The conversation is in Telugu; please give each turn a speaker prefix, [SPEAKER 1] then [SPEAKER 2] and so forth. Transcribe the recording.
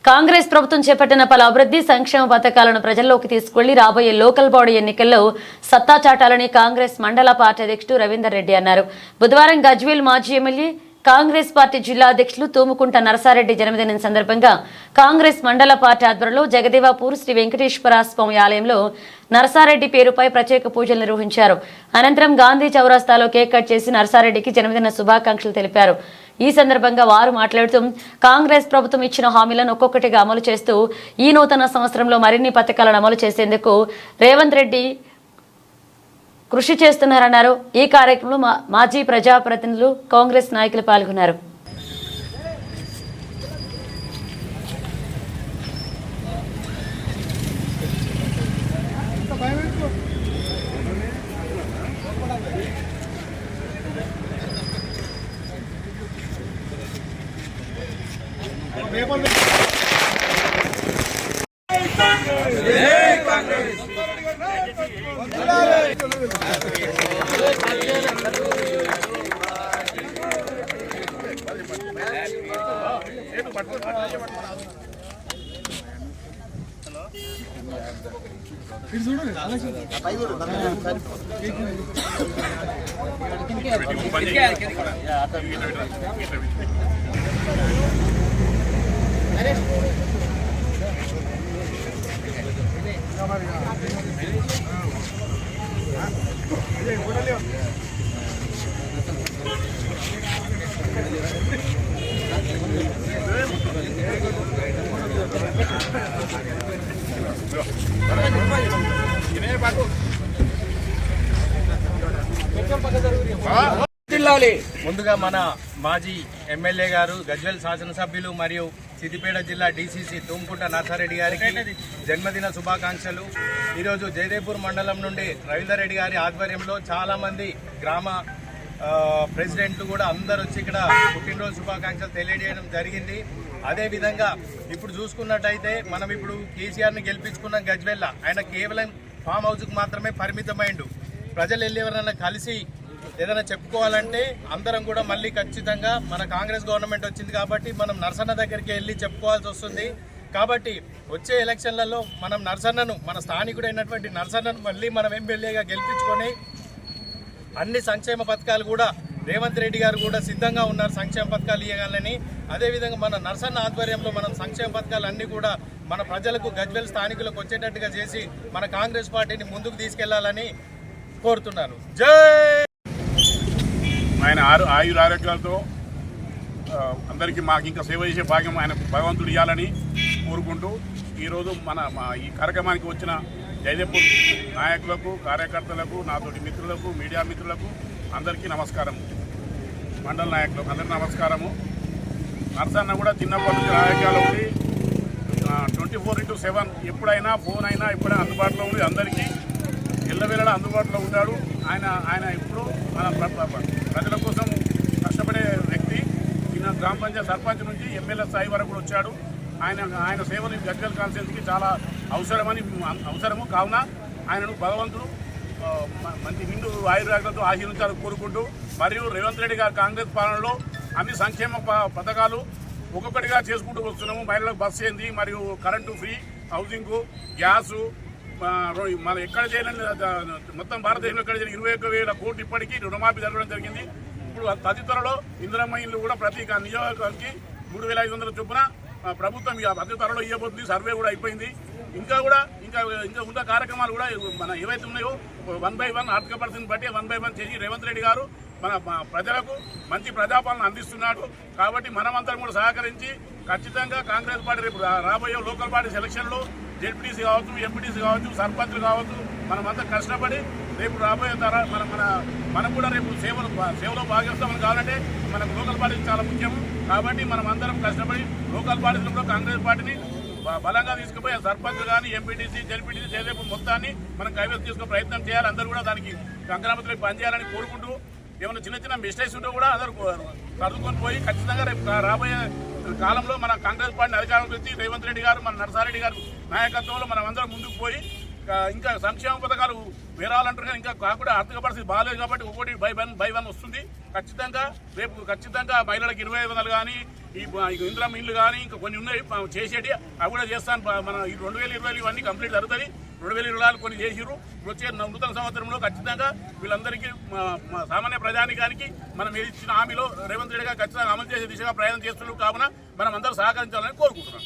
[SPEAKER 1] కాంగ్రెస్ ప్రభుత్వం చేపట్టిన పలు అభివృద్ధి సంక్షేమ పథకాలను ప్రజల్లోకి తీసుకెళ్లి రాబోయే లోకల్ బాడీ ఎన్నికల్లో సత్తా చాటాలని కాంగ్రెస్ మండల పార్టీ అధ్యక్షుడు రవీందర్ రెడ్డి అన్నారు. బుధవారం గజ్వేల్ మాజీ ఎమ్మెల్యే కాంగ్రెస్ పార్టీ జిల్లా అధ్యక్షులు తూముకుంట నరసారెడ్డి జన్మదినం సందర్భంగా కాంగ్రెస్ మండల పార్టీ ఆధ్వర్యంలో జగదేవాపూర్ శ్రీ వెంకటేశ్వర స్వామి ఆలయంలో నరసారెడ్డి పేరుపై ప్రత్యేక పూజలు నిర్వహించారు. అనంతరం గాంధీ చౌరస్తాలో కేక్ కట్ చేసి నరసారెడ్డికి జన్మదిన శుభాకాంక్షలు తెలిపారు. ఈ సందర్భంగా వారు మాట్లాడుతూ కాంగ్రెస్ ప్రభుత్వం ఇచ్చిన హామీలను ఒక్కొక్కటిగా అమలు చేస్తూ ఈ నూతన సంవత్సరంలో మరిన్ని పథకాలను అమలు చేసేందుకు రేవంత్ రెడ్డి కృషి చేస్తున్నారన్నారు. ఈ కార్యక్రమంలో మాజీ ప్రజాప్రతినిధులు కాంగ్రెస్ నాయకులు పాల్గొన్నారు.
[SPEAKER 2] ముందుగా మన మాజీ ఎమ్మెల్యే గారు గజ్వేల్ శాసనసభ్యులు మరియు సిద్దిపేట జిల్లా డీసీసీ తూముకుంట నరసారెడ్డి గారికి జన్మదిన శుభాకాంక్షలు. ఈరోజు జయదేపూర్ మండలం నుండి రవీందర్ రెడ్డి గారి ఆధ్వర్యంలో చాలామంది గ్రామ ప్రెసిడెంట్లు కూడా అందరూ వచ్చి ఇక్కడ పుట్టినరోజు శుభాకాంక్షలు తెలియజేయడం జరిగింది. అదేవిధంగా ఇప్పుడు చూసుకున్నట్టయితే మనం ఇప్పుడు కేసీఆర్ని గెలిపించుకున్న గజ్వేల్ ఆయన కేవలం ఫామ్ హౌస్కి మాత్రమే పరిమితమైండు. ప్రజలు వెళ్ళి ఎవరైనా కలిసి ఏదైనా చెప్పుకోవాలంటే అందరం కూడా మళ్ళీ ఖచ్చితంగా మన కాంగ్రెస్ గవర్నమెంట్ వచ్చింది కాబట్టి మనం నరసన్న దగ్గరికి వెళ్ళి చెప్పుకోవాల్సి వస్తుంది. కాబట్టి వచ్చే ఎలక్షన్లలో మనం నరసన్నను, మన స్థానికుడైనటువంటి నరసన్నను మళ్ళీ మనం ఎమ్మెల్యేగా గెలిపించుకొని అన్ని సంక్షేమ పథకాలు కూడా రేవంత్ రెడ్డి గారు కూడా సిద్ధంగా ఉన్నారు సంక్షేమ పథకాలు ఇవ్వాలని. అదేవిధంగా మన నరసన్న ఆధ్వర్యంలో మనం సంక్షేమ పథకాలు అన్నీ కూడా మన ప్రజలకు గజ్వేల్ స్థానికులకు వచ్చేటట్టుగా చేసి మన కాంగ్రెస్ పార్టీని ముందుకు తీసుకెళ్లాలని కోరుతున్నాను. జై
[SPEAKER 3] ఆయన ఆయురారోగ్యాలతో అందరికీ మాకు ఇంకా సేవ చేసే భాగ్యం ఆయన భగవంతుడు ఇవ్వాలని కోరుకుంటూ ఈరోజు ఈ కార్యక్రమానికి వచ్చిన జయదేపూర్ నాయకులకు, కార్యకర్తలకు, నాతోటి మిత్రులకు, మీడియా మిత్రులకు అందరికీ నమస్కారము. మండల నాయకులకు అందరికీ నమస్కారము. నరసన్న కూడా చిన్నప్పటి నుంచి రాజకీయాలు ఉండి 24/7 ఎప్పుడైనా ఫోన్ అయినా ఎప్పుడైనా అందుబాటులో ఉండి అందరికీ ఎల్లవేళలా అందుబాటులో ఉంటాడు. ఆయన ఇప్పుడు మన ప్రజల కోసం కష్టపడే వ్యక్తి. ఈయన గ్రామ పంచాయతీ సర్పంచ్ నుంచి ఎమ్మెల్యే స్థాయి వరకు కూడా వచ్చాడు. ఆయన సేవలు గజ్వేల్ కాన్స్టిట్యున్సీకి చాలా అవసరము. కావున ఆయనను భగవంతుడు మంచి నిండు ఆయుర్వేదాలతో ఆశీర్వించాలని కోరుకుంటూ, మరియు రేవంత్ రెడ్డి గారి కాంగ్రెస్ పాలనలో అన్ని సంక్షేమ పథకాలు ఒక్కొక్కటిగా చేసుకుంటూ వస్తున్నాము. మహిళలకు బస్సు ఏంది, మరియు కరెంటు ఫ్రీ, హౌసింగ్, గ్యాసు, మన ఎక్కడ చేయలేని మొత్తం భారతదేశంలో ఎక్కడ చేయని 21,000 కోట్లు ఇప్పటికీ రుణమాఫీ జరగడం జరిగింది. ఇప్పుడు అతి త్వరలో ఇందిరమ్మ ఇల్లు కూడా ప్రతి నియోజకవర్గానికి 3,500 చొప్పున ప్రభుత్వం అతి త్వరలో ఇవ్వబోతుంది. సర్వే కూడా అయిపోయింది. ఇంకా ఉన్న కార్యక్రమాలు కూడా మన ఏవైతే ఉన్నాయో 1/1 ఆర్థిక పరిస్థితిని బట్టి 1/1 చేసి రేవంత్ రెడ్డి గారు మన ప్రజలకు మంచి ప్రజాపాలన అందిస్తున్నాడు. కాబట్టి మనమందరం కూడా సహకరించి ఖచ్చితంగా కాంగ్రెస్ పార్టీ రేపు రాబోయే లోకల్ బాడీ సెలక్షన్లో జెడ్పీటీసీ కావచ్చు, ఎంపీటీసీ కావచ్చు, సర్పంచ్లు కావచ్చు, మనమంతా కష్టపడి రేపు రాబోయే మనం కూడా రేపు సేవలో భాగస్వాములు కావాలంటే మనకు లోకల్ బాడీ చాలా ముఖ్యం. కాబట్టి మనం అందరం కష్టపడి లోకల్ బాడీలో కాంగ్రెస్ పార్టీని బలంగా తీసుకుపోయి సర్పంచ్ కానీ, ఎంపీటీసీ, జెడ్పీటీసీ, జేదేపు మొత్తాన్ని మనం కైవసం తీసుకునే ప్రయత్నం చేయాలి. అందరూ కూడా దానికి సంక్రాంతిలో పనిచేయాలని కోరుకుంటూ, ఏమైనా చిన్న మిస్టేక్స్ ఉంటే కూడా అందరూ సర్దుకొని పోయి ఖచ్చితంగా రేపు రాబోయే కాలంలో మన కాంగ్రెస్ పార్టీని అధికారంలోకి వచ్చి రేవంత్ రెడ్డి గారు, మన నరసారెడ్డి గారు నాయకత్వంలో మనం అందరం ముందుకు పోయి ఇంకా సంక్షేమ పథకాలు వేరాలంటారు కానీ ఇంకా కాకుండా ఆర్థిక పరిస్థితి బాగాలేదు కాబట్టి ఒకటి బై వన్ వస్తుంది. ఖచ్చితంగా రేపు ఖచ్చితంగా మహిళలకు 25,000 కానీ ఈ ఇందిరా ఇల్లు కానీ ఇంకా కొన్ని ఉన్నాయి చేసేటి అవి కూడా చేస్తాను. మన ఈ 2020 ఇవన్నీ కంప్లీట్ జరుగుతుంది. 2020 కొన్ని చేసిర్రు. వచ్చే నూతన సంవత్సరంలో ఖచ్చితంగా వీళ్ళందరికీ సామాన్య ప్రజానికానికి మనం ఇచ్చిన హామీలో రేవంత్ రెడ్డి గారు ఖచ్చితంగా అమలు చేసే దిశగా ప్రయాణం చేస్తున్నారు. కావున మనం అందరూ సహకరించాలని కోరుకుంటున్నాం.